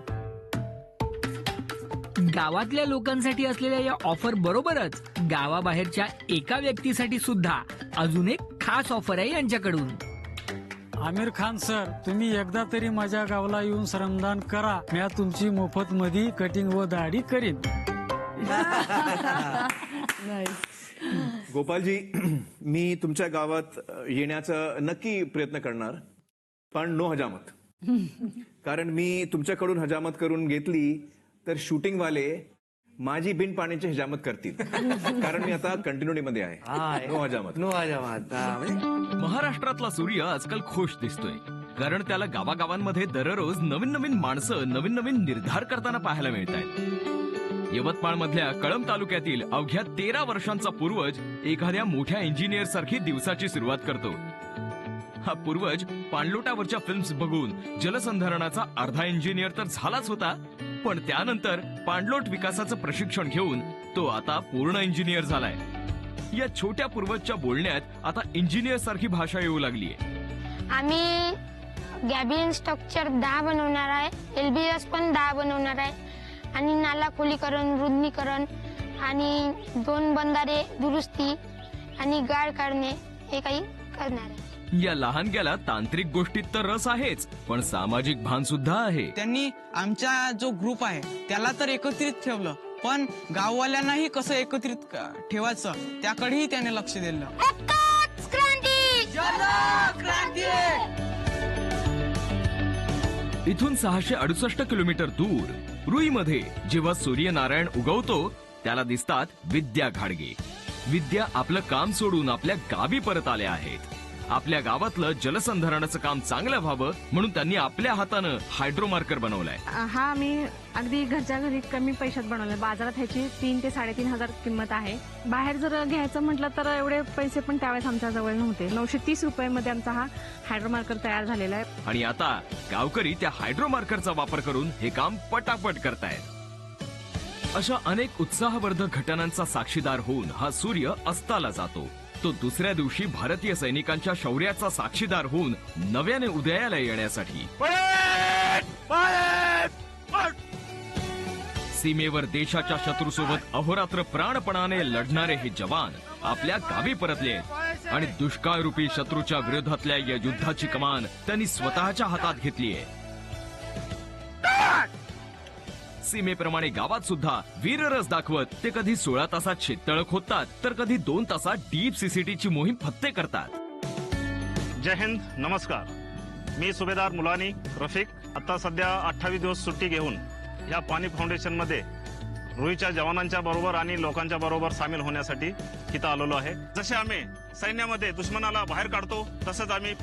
गावातल्या लोकांसाठी असलेल्या या ऑफर बरोबरच गावाबाहेरच्या एका व्यक्तीसाठी सुद्धा अजून एक खास ऑफर आहे यांच्याकडून. आमिर खान सर, तुम्ही एकदा तरी माझ्या गावाला येऊन श्रमदान करा. मी तुमची मोफत मध्ये कटिंग व दाढी करीन. गोपालजी, मी तुमच्या गावात येण्याचा नक्की प्रयत्न करणार, पण नो हजामत. कारण मी तुमच्याकडून हजामत करून घेतली तर शूटिंग वाले माझी बिन पाण्याची हजामत करतील. कारण मी आता कंटिन्युटी मध्ये आहे. नो हजामत. नो हजामत. महाराष्ट्रातला सूर्य आजकाल खुश दिसतोय, कारण त्याला गावागावांमध्ये दररोज नवीन नवीन माणसं नवीन नवीन निर्धार करताना पाहायला मिळत आहेत. यवतमाळमधल्या कळंब तालुक्यातील अवघ्या 13 वर्षांचा पूर्वज एखाद्या मोठ्या इंजिनियर सारखी दिवसाची सुरुवात करतो. हा पूर्वज पाणलोटावरच्या फिल्म्स बघून जलसंधारणाचा अर्धा इंजिनियर तर झालाच होता, पण त्यानंतर पाणलोट विकासाचं प्रशिक्षण घेऊन तो आता पूर्ण इंजिनियर झालाय. या छोट्या पूर्वजच्या बोलण्यात आता इंजिनियर सारखी भाषा येऊ लागलीय. आम्ही गॅबिन स्ट्रक्चर 10 बनवणार आहे, LBS पण 10 बनवणार आहे आणि नाला खोलीकरण, रुंदीकरण आणि 2 बंधारे दुरुस्ती आणि गाळ काढणे हे काही करणार आहे. या लहानग्याला तांत्रिक गोष्टीत तर रस आहेच, पण सामाजिक भान सुद्धा आहे. त्यांनी आमचा जो ग्रुप आहे त्याला तर एकत्रित ठेवलं, पण गाववाल्यांनाही कसं एकत्रित ठेवायचं त्याकडेही त्याने लक्ष दिलं. इथून 668 किलोमीटर दूर रुईमध्ये जेव्हा सूर्यनारायण उगवतो त्याला दिसतात विद्या घाडगे. विद्या आपलं काम सोडून आपल्या गावी परत आल्या आहेत. आपल्या गावातलं जलसंधारणाचं काम चांगलं व्हावं म्हणून त्यांनी आपल्या हातानं हायड्रोमार्कर बनवलाय. हा आम्ही अगदी घरच्या घरी कमी पैशात बनवलाय. बाजारात ह्याची 3 ते 3.5 हजार किंमत आहे. बाहेर जर घ्यायचं म्हटलं तर एवढे पैसे पण त्यावेळेस आमच्या जवळ नव्हते. 930 रुपयामध्ये आमचा हा हायड्रोमार्कर तयार झालेला आहे. आणि आता गावकरी त्या हायड्रोमार्करचा वापर करून हे काम पटापट करतायत. अशा अनेक उत्साहवर्धक घटनांचा साक्षीदार होऊन हा सूर्य अस्ताला जातो. तो दुसऱ्या दिवशी भारतीय सैनिकांच्या शौर्याचा साक्षीदार होऊन नव्याने उदयाला येण्यासाठी सीमेवर देशाच्या शत्रूसोबत अहोरात्र प्राणपणाने लढणारे हे जवान आपल्या गावी परतले आणि दुष्काळरूपी शत्रूच्या विरोधातल्या या युद्धाची कमान त्यांनी स्वतःच्या हातात घेतलीय. सीमेप्रमाणे गावात सुद्धा वीररस दाखवत ते कधी 16 तासात शेततळ खोदतात तर कधी 2 तासात डीप सीसीटीची मोहीम फत्ते करतात. जय हिंद, नमस्कार. मी सुभेदार मुलानी रफिक. आता सध्या 28 दिवस सुट्टी घेऊन या पाणी फाउंडेशन मध्ये रुईच्या जवानांच्या बरोबर आणि लोकांच्या बरोबर सामील होण्यासाठी इथं आलेलो आहे. जसे आम्ही सैन्यामध्ये दुश्मनाला बाहेर काढतो तसंच आम्ही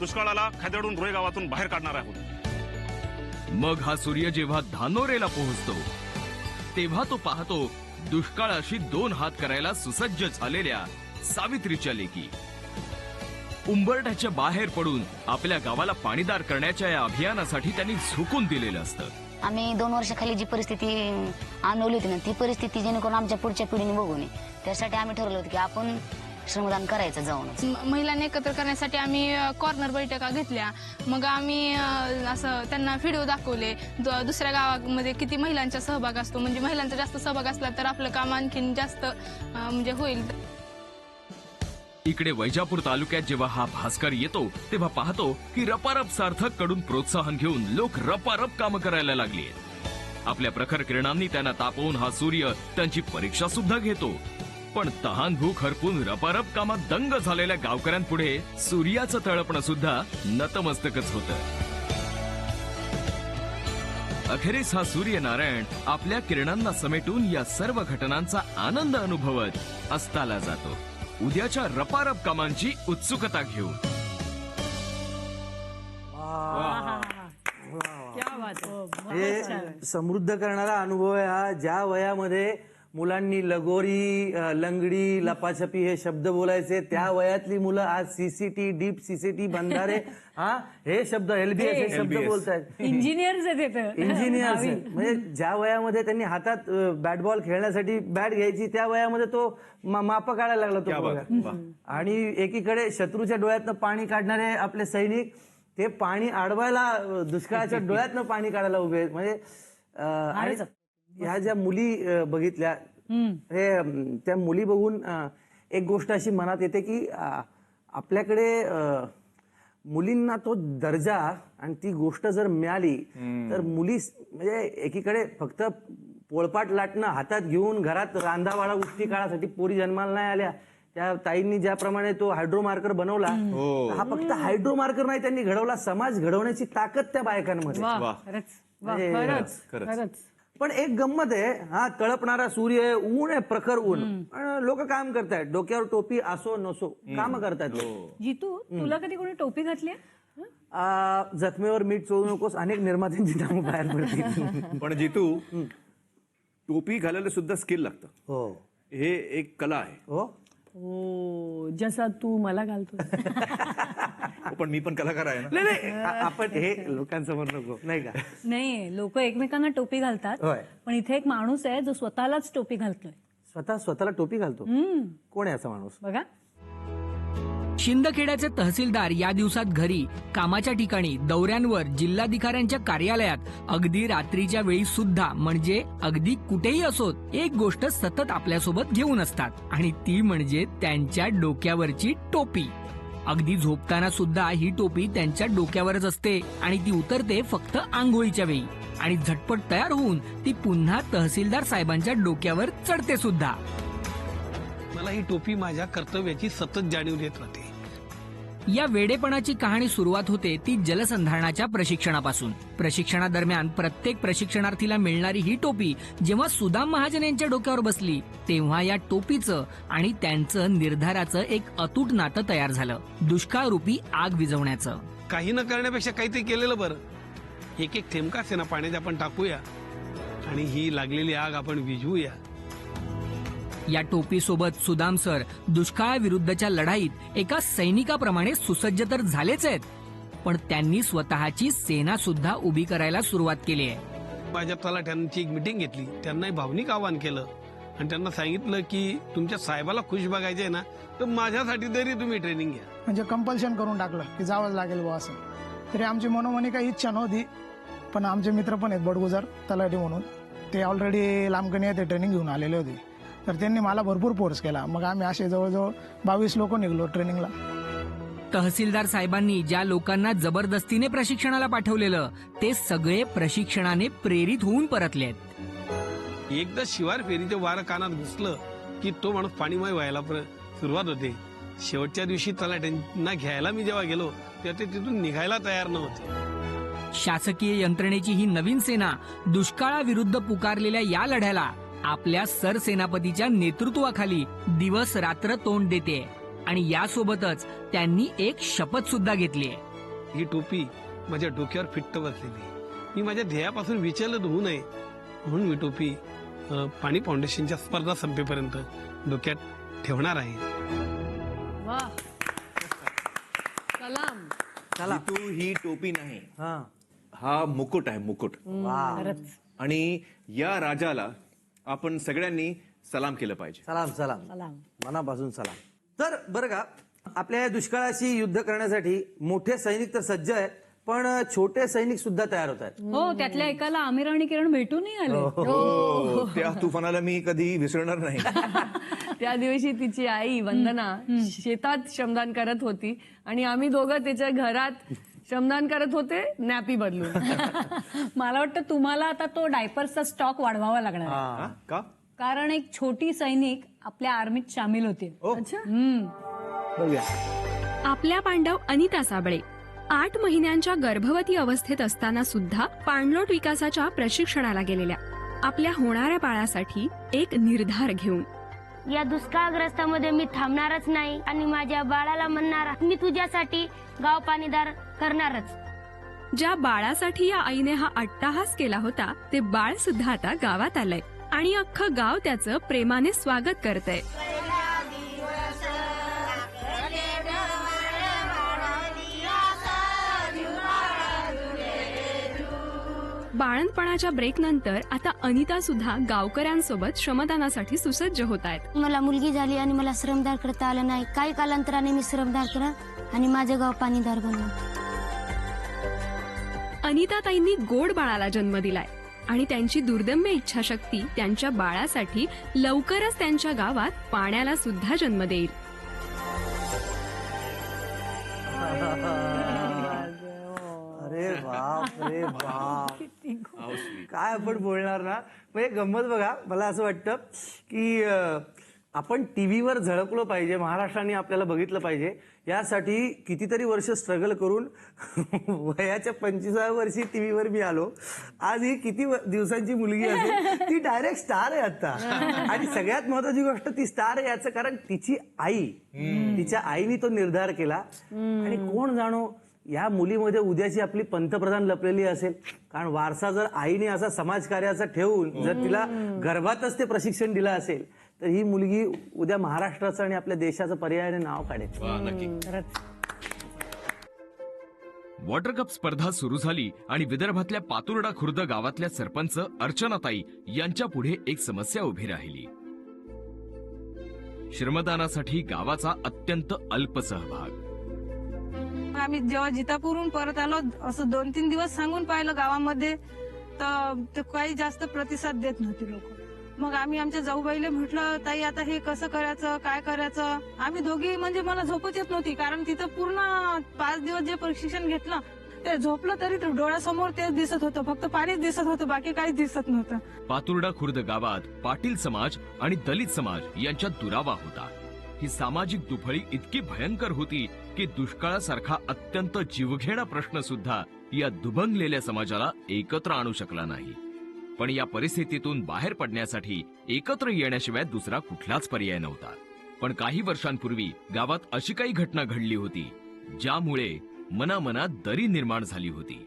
दुष्काळाला खदेडून रुई गावातून बाहेर काढणार आहोत. मग हा सूर्य जेव्हा धानोरेला पोहोचतो तेव्हा तो पाहतो दुष्काळाशी 2 हात करायला सुसज्ज झालेल्या सावित्रीच्या लेकी. उंबरठ्याच्या बाहेर पडून आपल्या गावाला पाणीदार करण्याच्या या अभियानासाठी त्यांनी झुकून दिलेलं असतं. आम्ही 2 वर्षाखाली जी परिस्थिती अनुभवली होती ना, ती परिस्थिती जेणेकरून आमच्या पुढच्या पिढीने बघू नये त्यासाठी आम्ही ठरवलं होतं की आपण श्रमदान करायचं जाऊन. महिलांना एकत्र करण्यासाठी आम्ही कॉर्नर बैठका घेतल्या. मग आम्ही असं त्यांना व्हिडिओ दाखवले दुसऱ्या गावामध्ये किती महिलांचा सहभाग असतो. म्हणजे महिलांचा जास्त सहभाग असला तर आपलं काम आणखीन जास्त म्हणजे होईल. इकडे वैजापूर तालुक्यात जेव्हा हा भास्कर येतो तेव्हा पाहतो की रपारप सार्थक कडून प्रोत्साहन घेऊन लोक रपारप कामं करायला लागली. आपल्या प्रखर किरणांनी त्यांना तापवून हा सूर्य त्यांची परीक्षा सुद्धा घेतो. पण तहान भूक हरपून रपारप कामात दंग झालेल्या गावकऱ्यांपुढे सूर्याचं तळपणं सुद्धा नतमस्तकच होतं. अखेरीस हा सूर्यनारायण आपल्या किरणांना समेटून या सर्व घटनांचा आनंद अनुभवत अस्ताला जातो, उद्याच्या रपारप कामांची उत्सुकता घेऊन. हे समृद्ध करणारा अनुभव आहे हा. ज्या वयामध्ये मुलांनी लगोरी, लंगडी, लपाछपी हे शब्द बोलायचे, त्या वयातली मुलं आज सीसीटी, डीप सीसीटी, बंधारे हे शब्द, LBS हे शब्द बोलतायत. इंजिनियर्स आहेत. इंजिनियर्स म्हणजे ज्या वयामध्ये त्यांनी हातात बॅट बॉल खेळण्यासाठी बॅट घ्यायची, त्या वयामध्ये तो माप काढायला लागला तो पोरगा. आणि एकीकडे शत्रूच्या डोळ्यातनं पाणी काढणारे आपले सैनिक, ते पाणी अडवायला दुष्काळाच्या डोळ्यातनं पाणी काढायला उभे आहेत. म्हणजे ह्या ज्या मुली बघितल्या, हे त्या मुली बघून एक गोष्ट अशी मनात येते की आपल्याकडे मुलींना तो दर्जा आणि ती गोष्ट जर मिळाली तर मुली म्हणजे एकीकडे फक्त पोळपाट लाटणं हातात घेऊन घरात रांधावाडा उष्टी काळासाठी पोरी जन्माला नाही आल्या. त्या ताईंनी ज्याप्रमाणे तो हायड्रोमार्कर बनवला, हा फक्त हायड्रोमार्कर नाही, त्यांनी घडवला, समाज घडवण्याची ताकद त्या बायकांमध्ये. पण एक गंमत आहे, हा तळपणारा सूर्य, ऊन आहे, प्रखर ऊन, लोक काम करतायत, डोक्यावर टोपी असो नसो काम करतायत. जितू, तुला कधी कोणी टोपी घातली? जखमेवर मीठ चोळू नकोस, अनेक निर्मात्यांची नावं बाहेर पडतील. पण जितू, टोपी घालायला सुद्धा स्किल लागतं. हो, हे एक कला आहे. हो, जसा तू मला घालतो. पण मी पण कलाकार आहे ना. नाही, आपण हे लोकांसमोर नको, नाही का? नाही, लोक एकमेकांना टोपी घालतात, पण इथे एक माणूस आहे जो स्वतःलाच टोपी घालतोय. स्वतःला टोपी घालतो? कोण आहे असा माणूस? बघा. शिंदखेड्याचे तहसीलदार या दिवसात घरी, कामाच्या ठिकाणी, दौऱ्यांवर, जिल्हाधिकाऱ्यांच्या कार्यालयात, अगदी रात्रीच्या वेळी सुद्धा, म्हणजे अगदी कुठेही असोत, एक गोष्ट सतत आपल्यासोबत घेऊन असतात, आणि ती म्हणजे त्यांच्या डोक्यावरची टोपी. अगदी झोपताना सुद्धा ही टोपी त्यांच्या डोक्यावरच असते आणि ती उतरते फक्त आंघोळीच्या वेळी, आणि झटपट तयार होऊन ती पुन्हा तहसीलदार साहेबांच्या डोक्यावर चढते सुद्धा. मला ही टोपी माझ्या कर्तव्याची सतत जाणीव देत राहते. या वेडेपणाची कहाणी सुरुवात होते ती जलसंधारणाच्या प्रशिक्षणापासून. प्रशिक्षणादरम्यान प्रत्येक प्रशिक्षणार्थीला मिळणारी ही टोपी जेव्हा सुदाम महाजन यांच्या डोक्यावर बसली, तेव्हा या टोपीचं आणि त्यांचं निर्धाराचं एक अतूट नातं तयार झालं, दुष्काळ रूपी आग विझवण्याचं. काही न करण्यापेक्षा काहीतरी केलेलं बरं. एक एक थेंब का असेना पाण्यात आपण टाकूया आणि ही लागलेली आग आपण विझवूया. या टोपीसोबत सुदाम सर दुष्काळाविरुद्धच्या लढाईत एका सैनिकाप्रमाणे सुसज्ज तर झालेच आहेत, पण त्यांनी स्वतःची सेना सुद्धा उभी करायला सुरुवात केली आहे. माझ्या तलाठ्यांची एक मिटिंग घेतली, त्यांनाही भावनिक आवाहन केलं आणि त्यांना सांगितलं की तुमच्या साहेबाला खुश बघायचंय ना, तर माझ्यासाठी तरी तुम्ही ट्रेनिंग घ्या. म्हणजे कंपल्शन करून टाकलं की जावंच लागेल बुवा असं. तरी आमची मनोमनी काही इच्छा नव्हती, पण आमचे मित्र पण आहेत बडगुजर तलाठी म्हणून, ते ऑलरेडी लांबकणी येते ट्रेनिंग घेऊन आलेले होते, तर त्यांनी मला भरपूर फोर्स केला. मग आम्ही असे जवळजवळ 22 लोक निघलो ट्रेनिंगला. तहसीलदार साहेबांनी ज्या लोकांना जबरदस्तीने प्रशिक्षणाला पाठवलेलं, ते सगळे प्रशिक्षणाने प्रेरित होऊन परतलेत. एकदा शिवार फेरीचे वारं कानात घुसलं की तो माणूस पाणीमय व्हायला सुरुवात होते. शेवटच्या दिवशी तलाठ्यांना घ्यायला मी जेव्हा गेलो तेव्हा ते तिथून निघायला तयार नव्हते. शासकीय यंत्रणेची ही नवीन सेना दुष्काळाविरुद्ध पुकारलेल्या या लढ्याला आपल्या सरसेनापतीच्या नेतृत्वाखाली दिवस रात्र तोंड देते, आणि यासोबतच त्यांनी एक शपथ सुद्धा घेतली आहे. ही टोपी माझ्या डोक्यावर फिट्ट बसलेली, मी माझ्या ध्येयापासून विचलित होऊ नये म्हणून मी टोपी पाणी फाउंडेशनच्या स्पर्धा संपेपर्यंत डोक्यात ठेवणार आहे. तू ही टोपी नाही, हा मुकुट आहे, मुकुट. आणि या राजाला आपण सगळ्यांनी सलाम केलं पाहिजे. सलाम, मनापासून सलाम. तर बरं का, आपल्या दुष्काळाशी युद्ध करण्यासाठी मोठे सैनिक तर सज्ज आहेत, पण छोटे सैनिक सुद्धा तयार होत आहेत. हो, त्यातल्या एकाला आमिर आणि किरण भेटूनही आले. त्या तुफानाला मी कधी विसरणार नाही. त्या दिवशी तिची आई वंदना शेतात श्रमदान करत होती आणि आम्ही दोघं त्याच्या घरात श्रमदान करत होते, नॅपी बदलून. मला वाटतं तुम्हाला आता तो डायपरचा स्टॉक वाढवावा लागणार आहे. का? कारण एक छोटी सैनिक आपल्या आर्मीत सामील होते. अच्छा. आपल्या पांडव अनिता साबळे 8 महिन्यांच्या गर्भवती अवस्थेत असताना सुद्धा पाणलोट विकासाच्या प्रशिक्षणाला गेलेल्या आपल्या होणाऱ्या बाळासाठी एक निर्धार घेऊन या दुष्काळग्रस्तामध्ये मी थांबणारच नाही आणि माझ्या बाळाला म्हणणार मी तुझ्यासाठी गाव पाणीदार करणारच. ज्या बाळासाठी या आईने हा अट्टाहास केला होता ते बाळ सुद्धा आता गावात आलंय आणि अख्खं गाव त्याचं प्रेमाने स्वागत करतंय. बाळंतपणाच्या ब्रेक नंतर आता अनिता सुद्धा गावकऱ्यांसोबत श्रमदानासाठी सुसज्ज होत आहेत. मला मुलगी झाली आणि मला श्रमदान करता आलं नाही. काही कालांतराने मी श्रमदान करत आणि माझे गाव पाणीदार बनवलं. अनिताताईंनी गोड बाळाला जन्म दिलाय आणि त्यांची दुर्दम्य इच्छाशक्ती त्यांच्या बाळासाठी लवकरच त्यांच्या गावात पाण्याला सुद्धा जन्म देईल. अरे बाप रे बाप, काय आपण बोलणार ना. म्हणजे गंमत बघा, मला असं वाटतं की आपण टीव्हीवर झळकलो पाहिजे, महाराष्ट्राने आपल्याला बघितलं पाहिजे, यासाठी कितीतरी वर्ष स्ट्रगल करून वयाच्या 25व्या वर्षी टीव्हीवर मी आलो. आज ही किती दिवसांची मुलगी असेल, ती डायरेक्ट स्टार आहे आता. आणि सगळ्यात महत्वाची गोष्ट, ती स्टार आहे याचं कारण तिची आई, तिच्या आईने तो निर्धार केला. आणि कोण जाणो या मुलीमध्ये उद्याची आपली पंतप्रधान लपलेली असेल. कारण वारसा जर आईने असा समाजकार्याचा ठेवून जर तिला गर्भातच ते प्रशिक्षण दिलं असेल तर ही मुलगी उद्या महाराष्ट्राचं आणि आपल्या देशाचं पर्यायाने नाव काढेल. वॉटर कप स्पर्धा सुरू झाली आणि विदर्भातल्या पातुर्डा खुर्द गावातल्या सरपंच अर्चनाताई यांच्या पुढे एक समस्या उभी राहिली. श्रमदानासाठी गावाचा अत्यंत अल्प सहभाग. आम्ही जेव्हा जितापूरहून परत आलो, असं 2-3 दिवस सांगून पाहिलं गावामध्ये, तर काही जास्त प्रतिसाद देत नव्हते लोक. मग आम्ही आमच्या जाऊबाईला म्हटलं, ताई आता हे कसं करायचं, काय करायचं. आम्ही दोघी म्हणजे मला झोपच येत नव्हती, कारण तिथं पूर्ण 5 दिवस जे प्रशिक्षण घेतलं ते झोपलं तरी डोळ्यासमोर तेच दिसत होतं, फक्त पाणीच दिसत होतं, बाकी काहीच दिसत नव्हतं. पातुर्डा खुर्द गावात पाटील समाज आणि दलित समाज यांच्यात दुरावा होता. ही सामाजिक दुफळी इतकी भयंकर होती की दुष्काळासारखा अत्यंत जीवघेणा प्रश्न सुद्धा या दुभंगलेल्या समाजाला एकत्र आणू शकला नाही. पण या परिस्थितीतून बाहेर पडण्यासाठी एकत्र येण्याशिवाय दुसरा कुठलाच पर्याय नव्हता. पण काही वर्षांपूर्वी गावात अशी काही घटना घडली होती ज्यामुळे मनामनात दरी निर्माण झाली होती.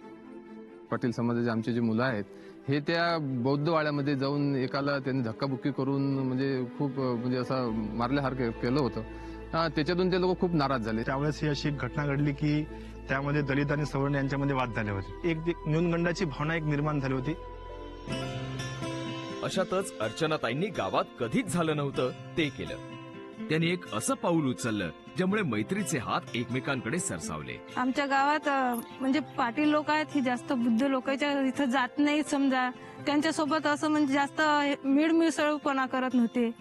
पाटील समाजाचे आमचे जे मुलं आहेत हे त्या बौद्ध वाड्यामध्ये जाऊन एकाला त्यांनी धक्काबुक्की करून म्हणजे खूप म्हणजे असं मारल्यासारखं केलं होतं. त्याच्यातून ते लोक खूप नाराज झाले. त्यावेळेस ही अशी घटना घडली की त्यामध्ये दलित आणि सवर्ण यांच्यामध्ये वाद झाले होते. एक न्यूनगंडाची भावना एक निर्माण झाली होती. अशातच अर्चनाताईंनी गावात कधीच झालं नव्हतं ते केलं. त्यांनी एक असं पाऊल उचललं ज्यामुळे मैत्रीचे हात एकमेकांकडे सरसावले. आमच्या गावात म्हणजे पाटील लोक आहेत, ही जास्त बुद्ध लोकांच्या इथं जात नाही. समजा त्यांच्यासोबत असं म्हणजे जास्त मिळमिसळपणा करत नव्हते.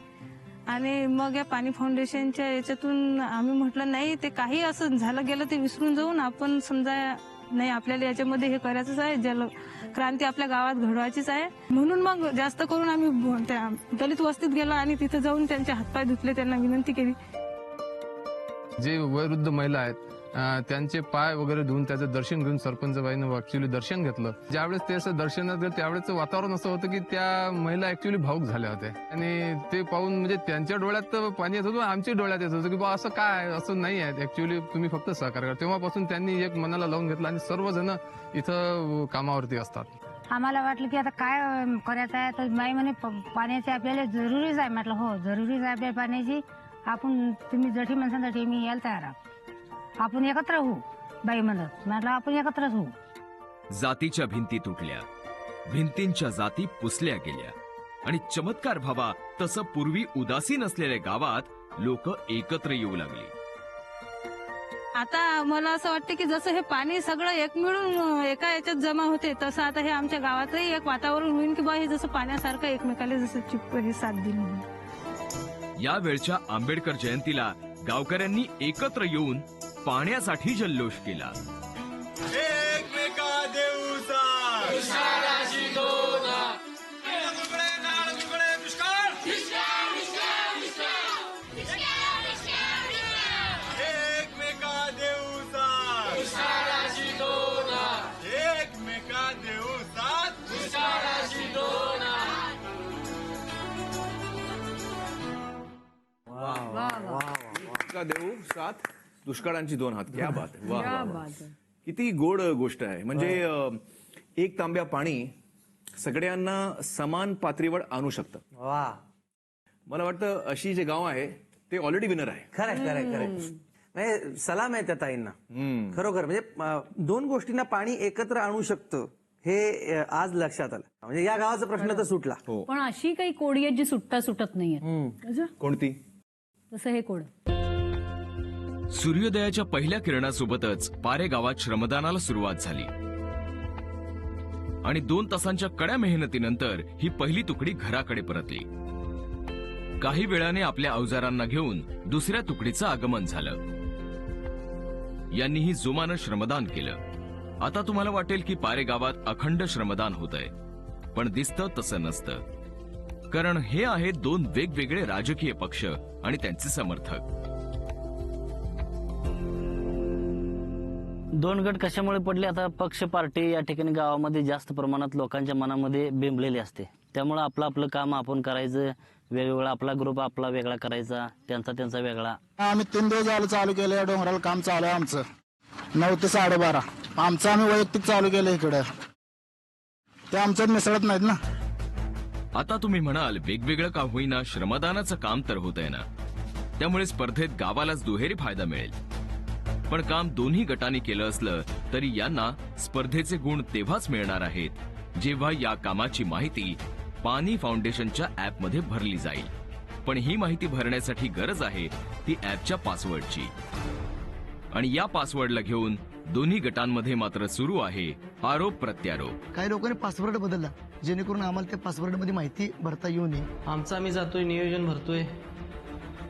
आणि मग या पाणी फाउंडेशनच्या याच्यातून आम्ही म्हटलं नाही, ते काही असं झालं गेलं ते विसरून जाऊन आपण समजा नाही, आपल्याला याच्यामध्ये हे करायचंच आहे, जल क्रांती आपल्या गावात घडवायचीच आहे. म्हणून मग जास्त करून आम्ही त्या दलित वस्तीत गेलो आणि तिथे जाऊन त्यांचे हातपाय धुतले, त्यांना विनंती केली. जे वयोवृद्ध महिला आहेत त्यांचे पाय वगैरे धुवून त्याचं दर्शन घेऊन सरपंचबाईनं ऍक्च्युली दर्शन घेतलं. ज्यावेळेस ते असं दर्शनात गेलं त्यावेळेस वातावरण असं होतं की त्या महिला ऍक्च्युली भावूक झाल्या होत्या. आणि ते पाहून म्हणजे त्यांच्या डोळ्यात तर पाणी येत होतं, आमच्या डोळ्यात येत होतं की बा असं काय, असं नाही आहे, ऍक्च्युली तुम्ही फक्त सहकार्य करा. तेव्हापासून त्यांनी एक मनाला लावून घेतलं आणि सर्वजण इथं कामावरती असतात. आम्हाला वाटलं की आता काय करायचं आहे, तर माई म्हणे पाण्याची आपल्याला जरुरीच आहे. म्हटलं हो जरुरीच आहे आपल्याला पाण्याची. आपण तुम्ही जठी माणसांसाठी मी यायला तयार आहोत, आपण एकत्र होऊ. बाई म्हणत म्हटलं आपण एकत्रच होऊ. जातीच्या भिंती तुटल्या, भिंतींच्या जाती पुसल्या गेल्या आणि चमत्कार व्हावा तसं पूर्वी उदासीन असलेल्या गावात लोक एकत्र येऊ लागली. आता मला असं वाटतं की जसं हे पाणी सगळं एक मिळून एका याच्यात जमा होते, तसं आता हे आमच्या गावातही एक वातावरण होईल की बा हे जसं पाण्यासारखं एकमेकाला जसं चिपक हे साथ दिली. या वेळच्या आंबेडकर जयंतीला गावकऱ्यांनी एकत्र येऊन पाण्यासाठी जल्लोष केला. का देऊ 7 दुष्काळांची 2 हात. क्या बात आहे. वा, क्या वा, वा. बात आहे. किती गोड गोष्ट आहे. म्हणजे 1 तांब्या पाणी सगळ्यांना समान पातळीवर आणू शकतं. वा, मला वाटतं अशी जे गाव आहे ते ऑलरेडी विनर आहे. खरंय. सलाम आहे त्या ताईंना खरोखर. म्हणजे 2 गोष्टींना पाणी एकत्र आणू शकतं हे आज लक्षात आलं. म्हणजे या गावाचा प्रश्न तर सुटला. पण अशी काही कोडी आहेत जी सुटत नाहीये. कोणती? जसं हे कोड. सूर्योदयाच्या पहिल्या किरणासोबतच पारे गावात श्रमदानाला सुरुवात झाली आणि 2 तासांच्या कड्या मेहनतीनंतर ही पहिली तुकडी घराकडे परतली. काही वेळाने आपल्या अवजारांना घेऊन दुसऱ्या तुकडीचं आगमन झालं. यांनीही जोमानं श्रमदान केलं. आता तुम्हाला वाटेल की पारे गावात अखंड श्रमदान होतंय, पण दिसतं तसं नसतं. कारण हे आहेत 2 वेगवेगळे राजकीय पक्ष आणि त्यांचे समर्थक. 2 गट कशामुळे पडले? आता पक्ष पार्टी या ठिकाणी गावामध्ये जास्त प्रमाणात लोकांच्या मनामध्ये बेंबलेली असते. त्यामुळे आपलं काम आपण करायचं, वेगवेगळा आपला ग्रुप आपला वेगळा करायचा, त्यांचा वेगळा. आम्ही 3 दिवस झालं चालू केलं. या डोंगराला काम चालू आहे आमचं 9 ते 12:30. आमचं आम्ही वैयक्तिक चालू केलं इकडं. ते आमच्यात मिसळत नाहीत ना. आता तुम्ही म्हणाल वेगवेगळं का होईना श्रमदानाचं काम तर होतंय ना, त्यामुळे स्पर्धेत गावालाच दुहेरी फायदा मिळेल. पण काम दोन्ही गटांनी केलं असलं तरी यांना स्पर्धेचे गुण तेव्हाच मिळणार आहेत जेव्हा या कामाची माहिती पाणी फाउंडेशनच्या ऍपमध्ये भरली जाईल. पण ही माहिती भरण्यासाठी गरज आहे ती ऍपच्या पासवर्डची. आणि या पासवर्डला घेऊन दोन्ही गटांमध्ये मात्र सुरू आहे आरोप प्रत्यारोप. काही लोकांनी पासवर्ड बदलला जेणेकरून आम्हाला त्या पासवर्ड मध्ये माहिती भरता येऊ नये. आमचं आम्ही जातोय, नियोजन भरतोय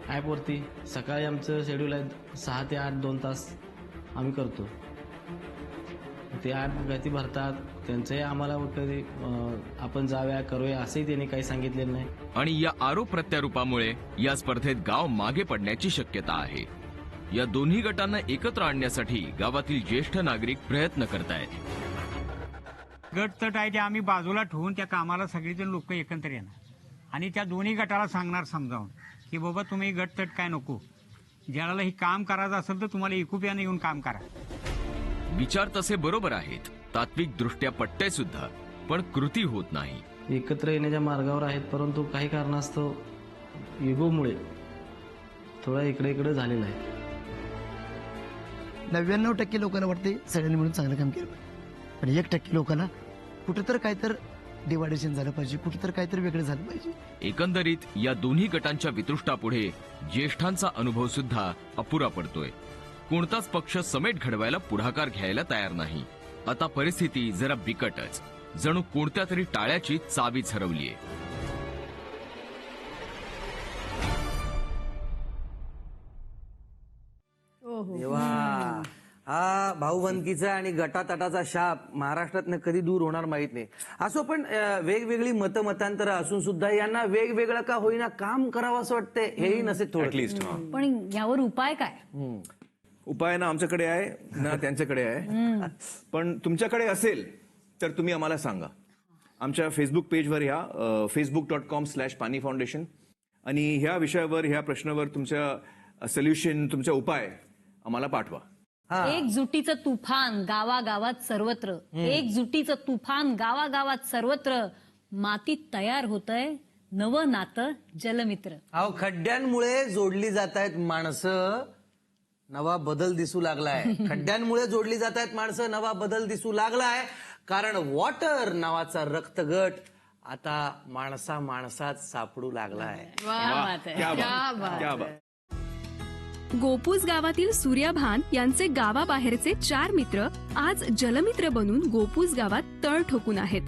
ॲपवरती. सकाळी आमचं शेड्यूल आहे 6 ते 8 2 तास आम्ही करतो. ते ॲप गती भरतात, त्यांचंही आम्हाला कधी आपण जाऊया करूया असंही त्यांनी काही सांगितलेलं नाही. आणि या आरोप प्रत्यारोपामुळे या स्पर्धेत गाव मागे पडण्याची शक्यता आहे. या दोन्ही गटांना एकत्र आणण्यासाठी गावातील ज्येष्ठ नागरिक प्रयत्न करतायत. गट तट आहे ते आम्ही बाजूला ठेवून त्या कामाला सगळेजण लोक एकत्र येणार आणि त्या दोन्ही गटाला सांगणार समजावून की बाबा तुम्ही गट तट काय नको, ज्याला ही काम करायचं असेल तर तुम्हाला एकुप्याने येऊन काम करा. विचार तसे बरोबर आहेत, तात्विक दृष्ट्या पटतंय सुद्धा, पण कृती होत नाही. एकत्र येण्याच्या मार्गावर आहेत, परंतु काही कारणास्तव युगोमुळे थोडा इकडे झालेला आहे. 99% लोकांना वाटते सगळ्यांनी म्हणून चांगलं काम केलं, पण 1% लोकांना कुठेतरी काहीतरी डिवायडेशन झालं पाहिजे, कुठेतरी काहीतरी वेगळं झालं पाहिजे. एकंदरीत या दोन्ही गटांच्या वितृष्टापुढे ज्येष्ठांचा अनुभव सुद्धा अपुरा पडतोय. कोणताच पक्ष समेट घडवायला पुढाकार घ्यायला तयार नाही. आता परिस्थिती जरा बिकटच, जणू कोणत्या तरी टाळ्याची चावीच हरवलीये. हा भाऊबंदकीचा आणि गटातटाचा शाप महाराष्ट्रात कधी दूर होणार माहित नाही. असो, पण वेगवेगळी मतांतर असून सुद्धा यांना वेगवेगळं का होईना काम करावं असं वाटतंय, हेही नसेल थोडं. पण यावर उपाय काय? उपाय ना आमच्याकडे आहे ना त्यांच्याकडे आहे. पण तुमच्याकडे असेल तर तुम्ही आम्हाला सांगा. आमच्या फेसबुक पेजवर या facebook.com/पानी फाउंडेशन आणि ह्या विषयावर, ह्या प्रश्नावर तुमच्या सोल्युशन, तुमच्या उपाय आम्हाला पाठवा. एकजुटीचं तुफान गावागावात सर्वत्र, एकजुटीचं तुफान गावागावात सर्वत्र. मातीत तयार होतंय नवं नातं जलमित्र. अहो, खड्ड्यांमुळे जोडली जात आहेत माणसं, नवा बदल दिसू लागलाय. खड्ड्यांमुळे जोडली जात आहेत माणसं, नवा बदल दिसू लागलाय. कारण वॉटर नावाचा रक्तगट आता माणसात सापडू लागलाय. गोपूस गावातील सूर्यभान यांचे गावाबाहेरचे 4 मित्र आज जलमित्र बनून गोपूस गावात तळ ठोकून आहेत.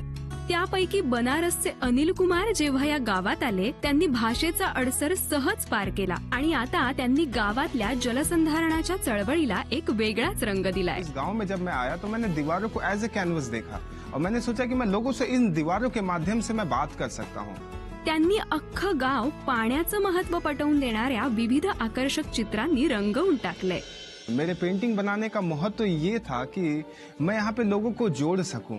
त्यापैकी बनारसचे अनिल कुमार जेव्हा या गावात आले त्यांनी भाषेचा अडसर सहज पार केला आणि आता त्यांनी गावातल्या जलसंधारणाच्या चळवळीला एक वेगळाच रंग दिलाय. गांव में जब मैं आया तो मैंने दीवारों को एज ए कैनवस देखा और मैंने सोचा कि मैं लोगों से इन दीवारों के माध्यम से मैं बात कर सकता हूँ. त्यांनी अख्खं गाव पाण्याचं महत्व पटवून देणाऱ्या विविध आकर्षक चित्रांनी रंगवून टाकलंय. मेरे पेंटिंग बनाने का महत्व ये था कि मैं यहाँ पे लोगों को जोड़ सकूं,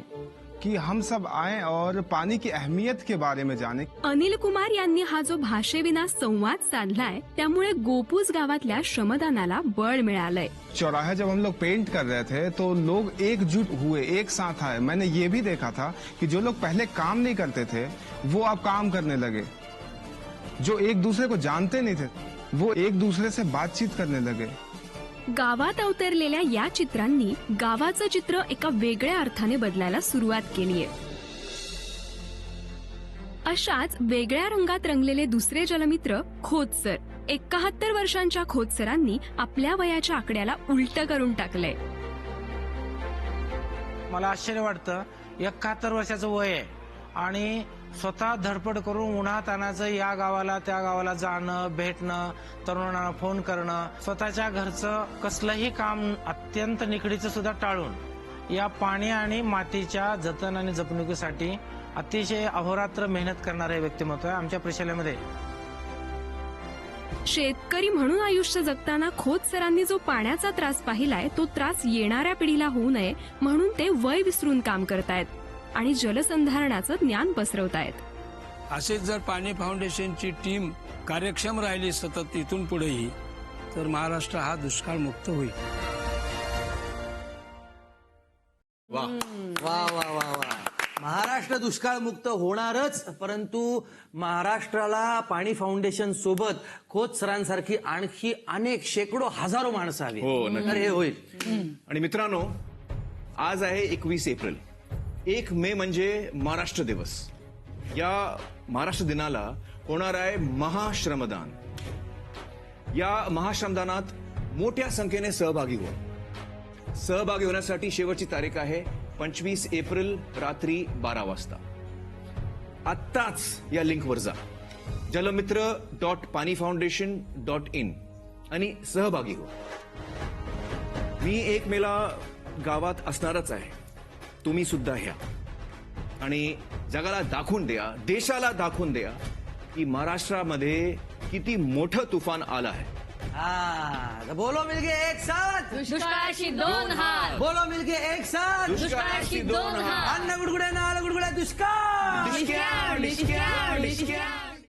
कि हम सब आए और पानी की अहमियत के बारे में जाने। अनिल कुमार यांनी हा जो भाषेविना संवाद साधलाय त्यामुळे गोपूज गावातल्या श्रमदानाला बळ मिळालंय। चौराहे जब हम लोग पेंट कर रहे थे तो लोग एकजुट हुए, एक साथ आए। मैंने ये भी देखा था कि जो लोग पहले काम नहीं करते थे वो अब काम करने लगे, जो एक दूसरे को जानते नहीं थे वो एक दूसरे से बातचीत करने लगे। गावात अवतरलेल्या या चित्रांनी गावाचं चित्र एका वेगळ्या अर्थाने बदलायला सुरुवात केलीये। अशाच वेगळ्या रंगात रंगलेले दुसरे जलमित्र खोतसर। 71 वर्षांच्या खोतसरांनी आपल्या वयाच्या आकड्याला उलट करून टाकलंय। मला आश्चर्य वाटतं, 71 वर्षाचं वय आहे आणि स्वतः धडपड करून उन्हातानाचं या गावाला त्या गावाला जाणं, भेटणं, तरुणांना फोन करणं, स्वतःच्या घरचं कसलंही काम अत्यंत निकडीचं सुद्धा टाळून या पाणी आणि मातीच्या जतन आणि जपणुकीसाठी अतिशय अहोरात्र मेहनत करणारे व्यक्तिमत्व आहे आमच्या प्रशालेमध्ये। शेतकरी म्हणून आयुष्य जगताना खोतसरांनी जो पाण्याचा त्रास पाहिलाय तो त्रास येणाऱ्या पिढीला होऊ नये म्हणून ते वय विसरून काम करतायत आणि जलसंधारणाचं ज्ञान पसरवतायत। असेच जर पाणी फाउंडेशनची टीम कार्यक्षम राहिली सतत इथून पुढेही तर महाराष्ट्र हा दुष्काळ मुक्त होईल। वा वा वा वा वा, महाराष्ट्र दुष्काळ मुक्त होणारच, परंतु महाराष्ट्राला पाणी फाउंडेशन सोबत खोत सरांसारखी आणखी अनेक शेकडो हजारो माणसं हवी। हो, नक्की. तर हे होईल। आणि मित्रांनो, आज आहे 21 एप्रिल। 1 मे म्हणजे महाराष्ट्र दिवस। या महाराष्ट्र दिनाला होणार आहे महाश्रमदान। या महाश्रमदानात मोठ्या संख्येने सहभागी हो। सहभागी होण्यासाठी शेवटची तारीख आहे 25 एप्रिल रात्री 12 वाजता। आत्ताच या लिंकवर जा, jalamiत्र.panifoundation.in आणि सहभागी हो। मी 1 मेला गावात असणारच आहे, तुम्ही सुद्धा ह्या आणि जगाला दाखवून द्या, देशाला दाखवून द्या की महाराष्ट्रामध्ये किती मोठं तुफान आलं आहे। बोलो मिलके एक साथ, दुष्काळाशी 2 हात। बोलो मिलके एक साथ, दुष्काळाशी 2 हात। अन्न गुडगुड्या नाल गुडगुड्या दुष्काळ। दुष्काळ, दुष्काळ, दुष्काळ।